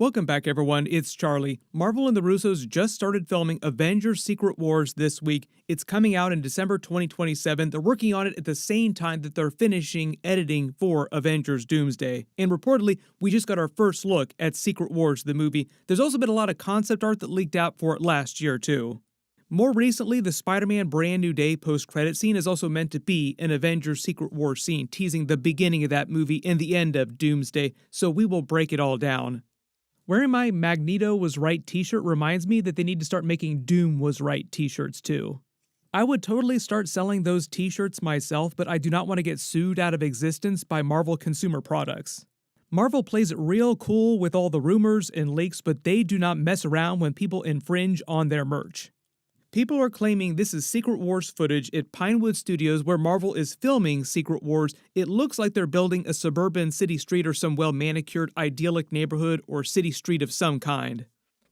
Welcome back, everyone. It's Charlie. Marvel and the Russos just started filming Avengers Secret Wars this week. It's coming out in December 2027. They're working on it at the same time that they're finishing editing for Avengers Doomsday. And reportedly, we just got our first look at Secret Wars, the movie. There's also been a lot of concept art that leaked out for it last year, too. More recently, the Spider-Man Brand New Day post-credit scene is also meant to be an Avengers Secret Wars scene, teasing the beginning of that movie and the end of Doomsday, so we will break it all down. Wearing my Magneto was right t-shirt reminds me that they need to start making Doom was right t-shirts too. I would totally start selling those t-shirts myself, but I do not want to get sued out of existence by Marvel Consumer Products. Marvel plays it real cool with all the rumors and leaks, but they do not mess around when people infringe on their merch. People are claiming this is Secret Wars footage at Pinewood Studios where Marvel is filming Secret Wars. It looks like they're building a suburban city street or some well-manicured idyllic neighborhood or city street of some kind.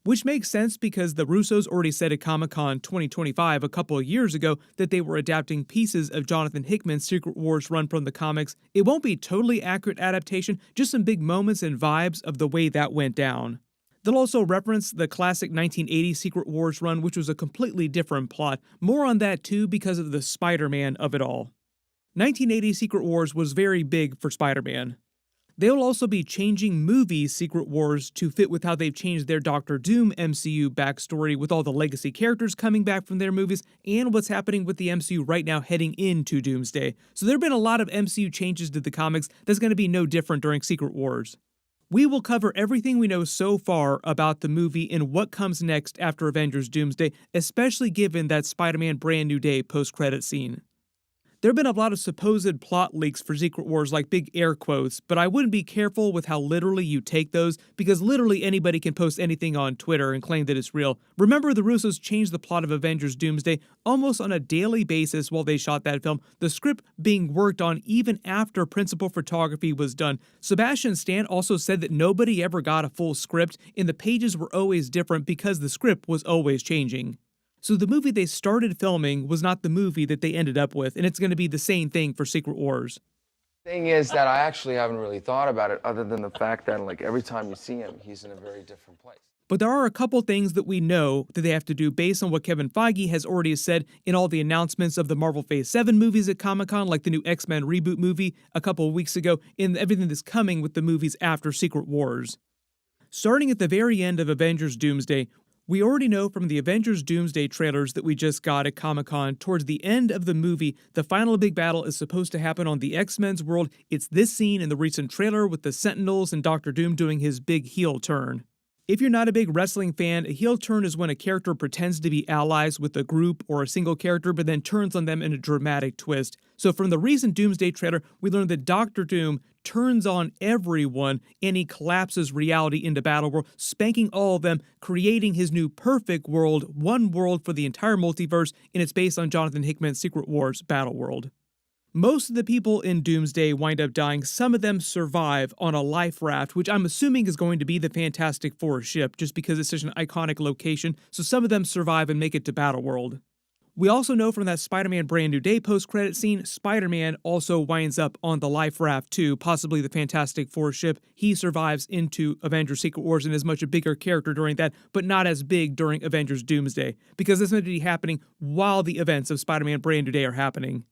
Which makes sense because the Russos already said at Comic-Con 2025 a couple of years ago that they were adapting pieces of Jonathan Hickman's Secret Wars run from the comics. It won't be totally accurate adaptation, just some big moments and vibes of the way that went down. They'll also reference the classic 1980 Secret Wars run, which was a completely different plot. More on that too because of the Spider-Man of it all. 1980 Secret Wars was very big for Spider-Man. They'll also be changing movies Secret Wars to fit with how they've changed their Doctor Doom MCU backstory with all the legacy characters coming back from their movies and what's happening with the MCU right now heading into Doomsday. So there have been a lot of MCU changes to the comics that's going to be no different during Secret Wars. We will cover everything we know so far about the movie and what comes next after Avengers Doomsday, especially given that Spider-Man Brand New Day post-credit scene. There have been a lot of supposed plot leaks for Secret Wars, like big air quotes, but I wouldn't be careful with how literally you take those, because literally anybody can post anything on Twitter and claim that it's real. Remember, the Russos changed the plot of Avengers Doomsday almost on a daily basis while they shot that film, the script being worked on even after principal photography was done. Sebastian Stan also said that nobody ever got a full script, and the pages were always different because the script was always changing. So the movie they started filming was not the movie that they ended up with, and it's going to be the same thing for Secret Wars. Thing is that I actually haven't really thought about it other than the fact that like every time you see him, he's in a very different place. But there are a couple things that we know that they have to do based on what Kevin Feige has already said in all the announcements of the Marvel Phase 7 movies at Comic-Con, like the new X-Men reboot movie a couple of weeks ago, and everything that's coming with the movies after Secret Wars. Starting at the very end of Avengers Doomsday, we already know from the Avengers Doomsday trailers that we just got at Comic-Con, towards the end of the movie, the final big battle is supposed to happen on the X-Men's world. It's this scene in the recent trailer with the Sentinels and Doctor Doom doing his big heel turn. If you're not a big wrestling fan, a heel turn is when a character pretends to be allies with a group or a single character, but then turns on them in a dramatic twist. So from the recent Doomsday trailer, we learned that Doctor Doom turns on everyone and he collapses reality into Battleworld, spanking all of them, creating his new perfect world, one world for the entire multiverse, and it's based on Jonathan Hickman's Secret Wars Battleworld. Most of the people in Doomsday wind up dying. Some of them survive on a life raft, which I'm assuming is going to be the Fantastic Four ship, just because it's such an iconic location, so some of them survive and make it to Battleworld. We also know from that Spider-Man Brand New Day post-credit scene, Spider-Man also winds up on the life raft too, possibly the Fantastic Four ship. He survives into Avengers Secret Wars and is much a bigger character during that, but not as big during Avengers Doomsday, because this meant to be happening while the events of Spider-Man Brand New Day are happening.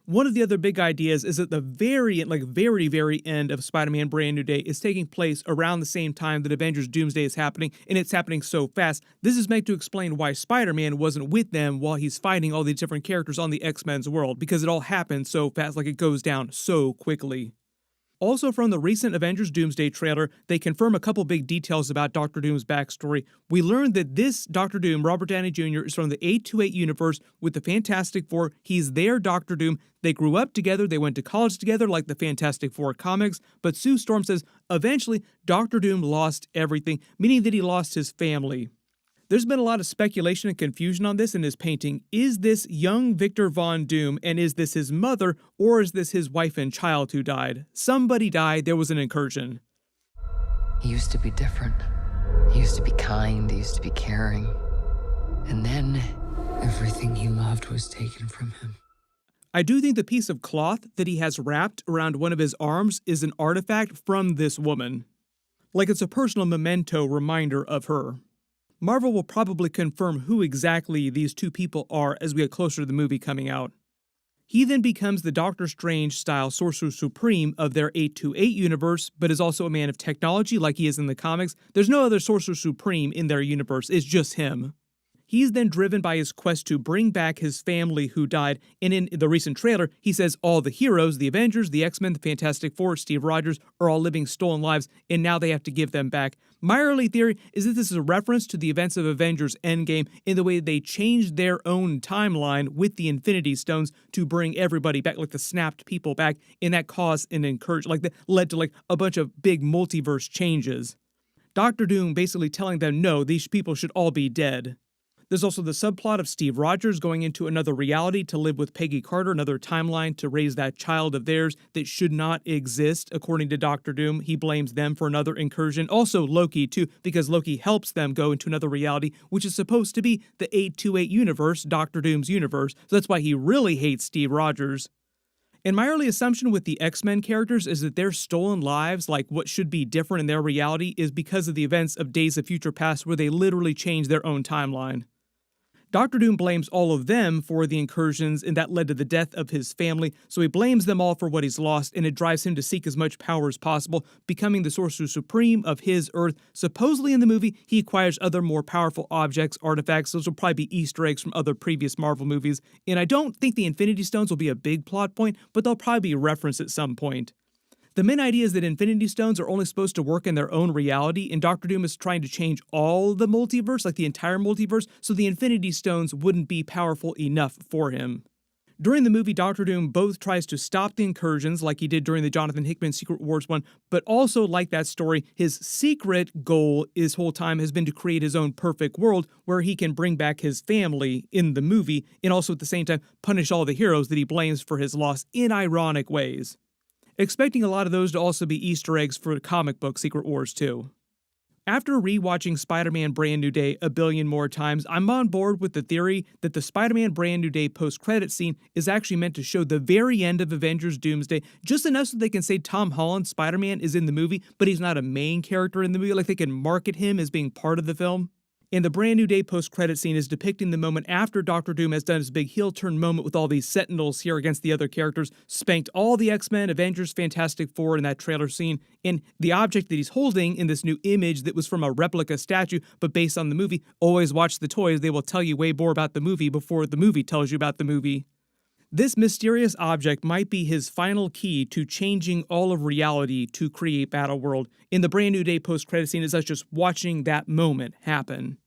One of the other big ideas is that the very end of Spider-Man Brand New Day is taking place around the same time that Avengers Doomsday is happening, and it's happening so fast. This is meant to explain why Spider-Man wasn't with them while he's fighting all these different characters on the X-Men's world, because it all happens so fast, like it goes down so quickly. Also from the recent Avengers Doomsday trailer, they confirm a couple big details about Doctor Doom's backstory. We learned that this Doctor Doom, Robert Downey Jr., is from the 828 universe with the Fantastic Four. He's their Doctor Doom. They grew up together, they went to college together like the Fantastic Four comics, but Sue Storm says eventually Doctor Doom lost everything, meaning that he lost his family. There's been a lot of speculation and confusion on this in his painting. Is this young Victor Von Doom, and is this his mother, or is this his wife and child who died? Somebody died, there was an incursion. He used to be different. He used to be kind, he used to be caring. And then, everything he loved was taken from him. I do think the piece of cloth that he has wrapped around one of his arms is an artifact from this woman. like it's a personal memento reminder of her. Marvel will probably confirm who exactly these two people are as we get closer to the movie coming out. He then becomes the Doctor Strange-style Sorcerer Supreme of their 828 universe, but is also a man of technology like he is in the comics. There's no other Sorcerer Supreme in their universe, it's just him. He's then driven by his quest to bring back his family who died, and in the recent trailer, he says all the heroes, the Avengers, the X-Men, the Fantastic Four, Steve Rogers, are all living stolen lives, and now they have to give them back. My early theory is that this is a reference to the events of Avengers Endgame in the way they changed their own timeline with the Infinity Stones to bring everybody back, like the snapped people back, and that caused and encouraged, like that led to like a bunch of big multiverse changes. Doctor Doom basically telling them, no, these people should all be dead. There's also the subplot of Steve Rogers going into another reality to live with Peggy Carter, another timeline to raise that child of theirs that should not exist, according to Doctor Doom. He blames them for another incursion. Also Loki, too, because Loki helps them go into another reality, which is supposed to be the 828 universe, Doctor Doom's universe. So that's why he really hates Steve Rogers. And my early assumption with the X-Men characters is that their stolen lives, like what should be different in their reality, is because of the events of Days of Future Past where they literally changed their own timeline. Doctor Doom blames all of them for the incursions, and that led to the death of his family, so he blames them all for what he's lost, and it drives him to seek as much power as possible, becoming the Sorcerer Supreme of his Earth. Supposedly in the movie, he acquires other more powerful objects, artifacts. Those will probably be Easter eggs from other previous Marvel movies, and I don't think the Infinity Stones will be a big plot point, but they'll probably be referenced at some point. The main idea is that Infinity Stones are only supposed to work in their own reality, and Doctor Doom is trying to change all the multiverse, like the entire multiverse, so the Infinity Stones wouldn't be powerful enough for him. During the movie, Doctor Doom both tries to stop the incursions, like he did during the Jonathan Hickman Secret Wars one, but also, like that story, his secret goal this whole time has been to create his own perfect world where he can bring back his family in the movie, and also at the same time punish all the heroes that he blames for his loss in ironic ways. Expecting a lot of those to also be Easter eggs for the comic book Secret Wars 2. After rewatching Spider-Man Brand New Day a billion more times, I'm on board with the theory that the Spider-Man Brand New Day post-credit scene is actually meant to show the very end of Avengers Doomsday, just enough so they can say Tom Holland Spider-Man is in the movie, but he's not a main character in the movie, like they can market him as being part of the film. And the Brand New Day post-credit scene is depicting the moment after Doctor Doom has done his big heel turn moment with all these Sentinels here against the other characters, spanked all the X-Men, Avengers, Fantastic Four in that trailer scene, and the object that he's holding in this new image that was from a replica statue but based on the movie. Always watch the toys, they will tell you way more about the movie before the movie tells you about the movie. This mysterious object might be his final key to changing all of reality to create Battleworld. In the Brand New Day post-credit scene is us just watching that moment happen.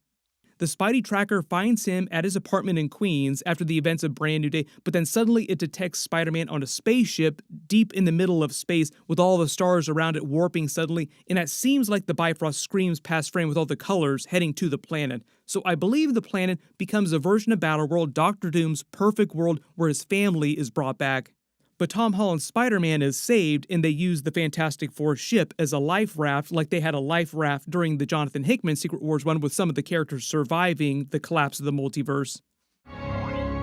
The Spidey tracker finds him at his apartment in Queens after the events of Brand New Day, but then suddenly it detects Spider-Man on a spaceship deep in the middle of space with all the stars around it warping suddenly, and it seems like the Bifrost screams past frame with all the colors heading to the planet. So I believe the planet becomes a version of Battleworld, Doctor Doom's perfect world where his family is brought back. But Tom Holland's Spider-Man is saved, and they use the Fantastic Four ship as a life raft, like they had a life raft during the Jonathan Hickman Secret Wars one, with some of the characters surviving the collapse of the multiverse.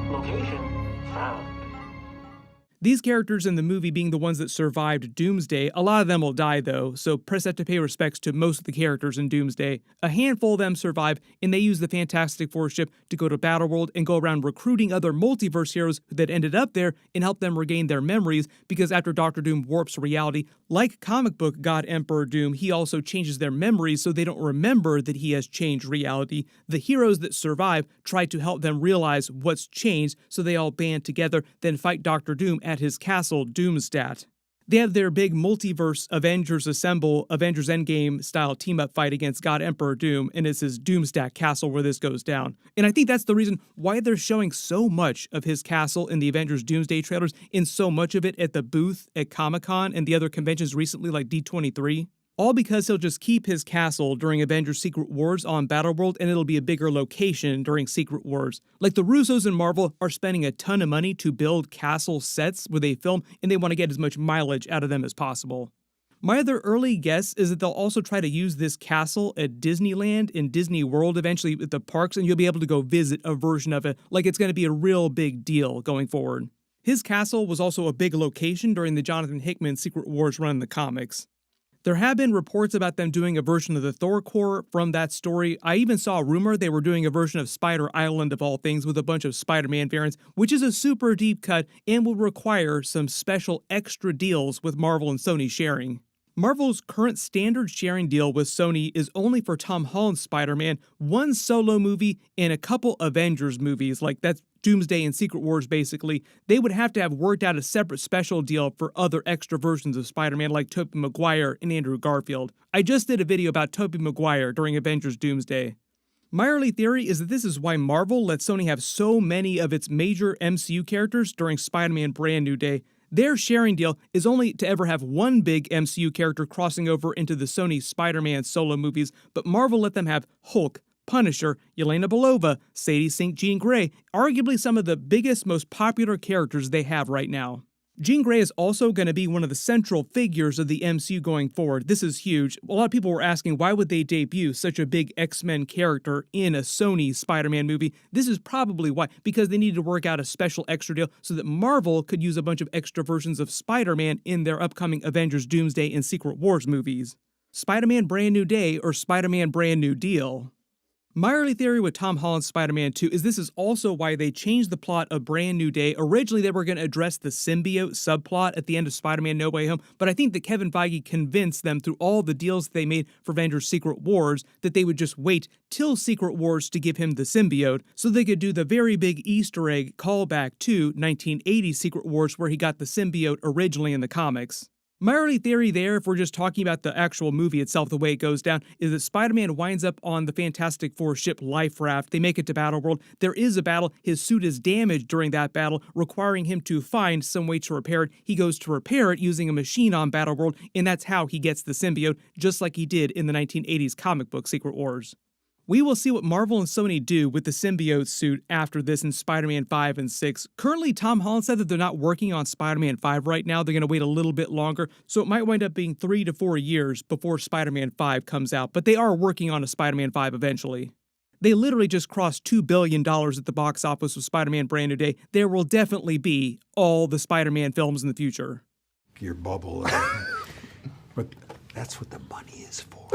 Location found. These characters in the movie being the ones that survived Doomsday, a lot of them will die though, so press have to pay respects to most of the characters in Doomsday. A handful of them survive, and they use the Fantastic Four ship to go to Battleworld and go around recruiting other multiverse heroes that ended up there and help them regain their memories, because after Doctor Doom warps reality, like comic book God Emperor Doom, he also changes their memories so they don't remember that he has changed reality. The heroes that survive try to help them realize what's changed, so they all band together, then fight Doctor Doom at his castle, Doomstat. They have their big multiverse Avengers Assemble, Avengers Endgame style team-up fight against God Emperor Doom, and it's his Doomstat castle where this goes down. And I think that's the reason why they're showing so much of his castle in the Avengers Doomsday trailers, and so much of it at the booth at Comic-Con and the other conventions recently like D23. All because he'll just keep his castle during Avengers Secret Wars on Battleworld, and it'll be a bigger location during Secret Wars. Like the Russos and Marvel are spending a ton of money to build castle sets where they film, and they want to get as much mileage out of them as possible. My other early guess is that they'll also try to use this castle at Disneyland and Disney World eventually at the parks, and you'll be able to go visit a version of it, like it's going to be a real big deal going forward. His castle was also a big location during the Jonathan Hickman Secret Wars run in the comics. There have been reports about them doing a version of the Thor Corps from that story. I even saw a rumor they were doing a version of Spider Island of all things with a bunch of Spider-Man variants, which is a super deep cut and will require some special extra deals with Marvel and Sony sharing. Marvel's current standard sharing deal with Sony is only for Tom Holland's Spider-Man, one solo movie, and a couple Avengers movies, like that's Doomsday and Secret Wars basically. They would have to have worked out a separate special deal for other extra versions of Spider-Man like Tobey Maguire and Andrew Garfield. I just did a video about Tobey Maguire during Avengers Doomsday. My early theory is that this is why Marvel let Sony have so many of its major MCU characters during Spider-Man Brand New Day. Their sharing deal is only to ever have one big MCU character crossing over into the Sony Spider-Man solo movies, but Marvel let them have Hulk, Punisher, Yelena Belova, Sadie St. Jean Grey, arguably some of the biggest, most popular characters they have right now. Jean Grey is also going to be one of the central figures of the MCU going forward. This is huge. A lot of people were asking why would they debut such a big X-Men character in a Sony Spider-Man movie. This is probably why, because they needed to work out a special extra deal so that Marvel could use a bunch of extra versions of Spider-Man in their upcoming Avengers Doomsday and Secret Wars movies. Spider-Man Brand New Day or Spider-Man Brand New Deal. My early theory with Tom Holland's Spider-Man 2 is this is also why they changed the plot of Brand New Day. Originally, they were going to address the symbiote subplot at the end of Spider-Man No Way Home, but I think that Kevin Feige convinced them through all the deals they made for Avengers Secret Wars that they would just wait till Secret Wars to give him the symbiote so they could do the very big Easter egg callback to 1980 Secret Wars where he got the symbiote originally in the comics. My early theory there, if we're just talking about the actual movie itself, the way it goes down, is that Spider-Man winds up on the Fantastic Four ship Life Raft. They make it to Battleworld. There is a battle. His suit is damaged during that battle, requiring him to find some way to repair it. He goes to repair it using a machine on Battleworld, and that's how he gets the symbiote, just like he did in the 1980s comic book Secret Wars. We will see what Marvel and Sony do with the symbiote suit after this in Spider-Man 5 and 6. Currently, Tom Holland said that they're not working on Spider-Man 5 right now. They're going to wait a little bit longer, so it might wind up being 3 to 4 years before Spider-Man 5 comes out, but they are working on a Spider-Man 5 eventually. They literally just crossed $2 billion at the box office with Spider-Man Brand New Day. There will definitely be all the Spider-Man films in the future. Your bubble. But that's what the money is for.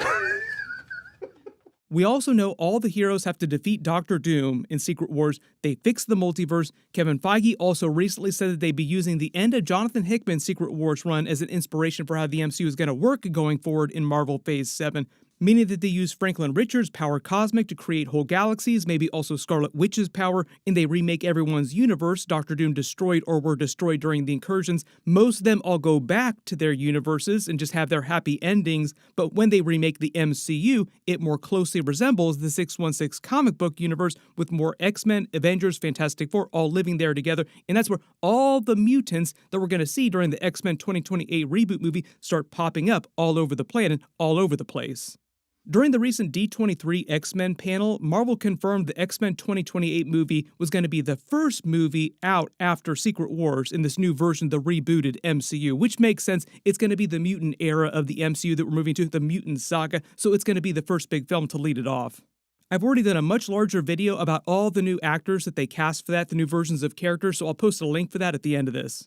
We also know all the heroes have to defeat Doctor Doom in Secret Wars. They fixed the multiverse. Kevin Feige also recently said that they'd be using the end of Jonathan Hickman's Secret Wars run as an inspiration for how the MCU is going to work going forward in Marvel Phase 7. Meaning that they use Franklin Richards' power cosmic to create whole galaxies, maybe also Scarlet Witch's power, and they remake everyone's universe. Doctor Doom destroyed or were destroyed during the incursions. Most of them all go back to their universes and just have their happy endings, but when they remake the MCU, it more closely resembles the 616 comic book universe with more X-Men, Avengers, Fantastic Four all living there together, and that's where all the mutants that we're going to see during the X-Men 2028 reboot movie start popping up all over the planet, all over the place. During the recent D23 X-Men panel, Marvel confirmed the X-Men 2028 movie was going to be the first movie out after Secret Wars in this new version of the rebooted MCU, which makes sense. It's going to be the mutant era of the MCU that we're moving to, the mutant saga, so it's going to be the first big film to lead it off. I've already done a much larger video about all the new actors that they cast for that, the new versions of characters, so I'll post a link for that at the end of this.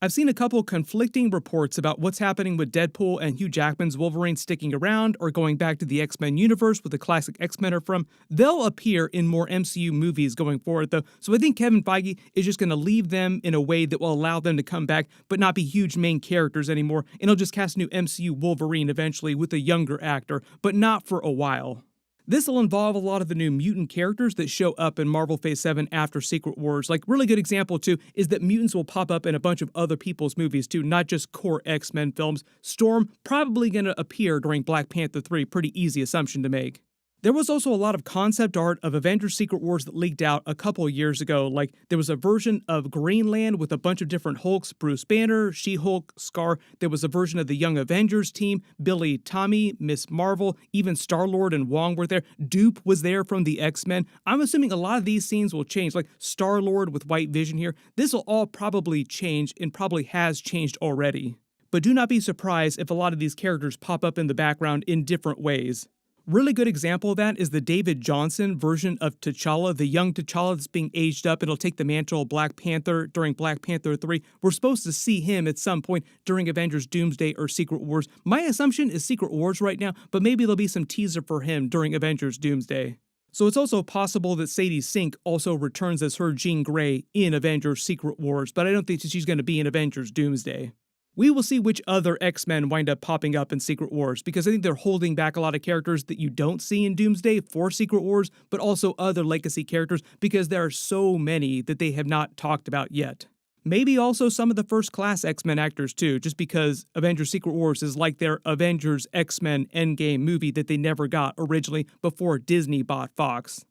I've seen a couple conflicting reports about what's happening with Deadpool and Hugh Jackman's Wolverine sticking around or going back to the X-Men universe where the classic X-Men are from. They'll appear in more MCU movies going forward, though, so I think Kevin Feige is just going to leave them in a way that will allow them to come back but not be huge main characters anymore, and he'll just cast a new MCU Wolverine eventually with a younger actor, but not for a while. This will involve a lot of the new mutant characters that show up in Marvel Phase 7 after Secret Wars. Like, really good example, too, is that mutants will pop up in a bunch of other people's movies, too, not just core X-Men films. Storm probably going to appear during Black Panther 3, pretty easy assumption to make. There was also a lot of concept art of Avengers Secret Wars that leaked out a couple years ago. Like, there was a version of Greenland with a bunch of different Hulks, Bruce Banner, She-Hulk, Scar. There was a version of the Young Avengers team, Billy, Tommy, Miss Marvel, even Star-Lord and Wong were there. Dupe was there from the X-Men. I'm assuming a lot of these scenes will change, like Star-Lord with White Vision here. This will all probably change and probably has changed already. But do not be surprised if a lot of these characters pop up in the background in different ways. Really good example of that is the David Johnson version of T'Challa, the young T'Challa that's being aged up. It'll take the mantle of Black Panther during Black Panther 3. We're supposed to see him at some point during Avengers Doomsday or Secret Wars. My assumption is Secret Wars right now, but maybe there'll be some teaser for him during Avengers Doomsday. So it's also possible that Sadie Sink also returns as her Jean Grey in Avengers Secret Wars, but I don't think she's going to be in Avengers Doomsday. We will see which other X-Men wind up popping up in Secret Wars, because I think they're holding back a lot of characters that you don't see in Doomsday for Secret Wars, but also other legacy characters, because there are so many that they have not talked about yet. Maybe also some of the first-class X-Men actors too, just because Avengers Secret Wars is like their Avengers X-Men Endgame movie that they never got originally before Disney bought Fox.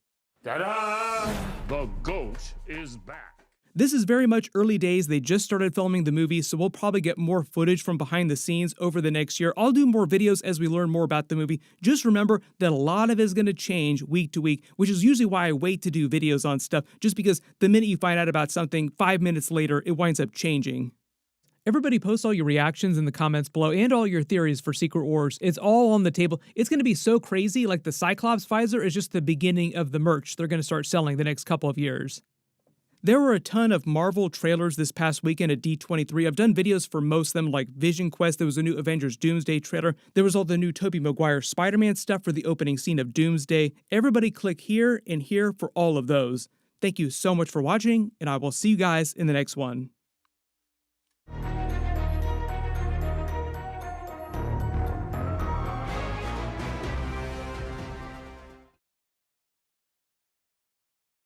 Ta-da! The GOAT is back. This is very much early days. They just started filming the movie, so we'll probably get more footage from behind the scenes over the next year. I'll do more videos as we learn more about the movie. Just remember that a lot of it is going to change week to week, which is usually why I wait to do videos on stuff, just because the minute you find out about something, 5 minutes later, it winds up changing. Everybody post all your reactions in the comments below and all your theories for Secret Wars. It's all on the table. It's going to be so crazy, like the Cyclops visor is just the beginning of the merch they're going to start selling the next couple of years. There were a ton of Marvel trailers this past weekend at D23. I've done videos for most of them, like Vision Quest. There was a new Avengers Doomsday trailer. There was all the new Tobey Maguire Spider-Man stuff for the opening scene of Doomsday. Everybody click here and here for all of those. Thank you so much for watching, and I will see you guys in the next one.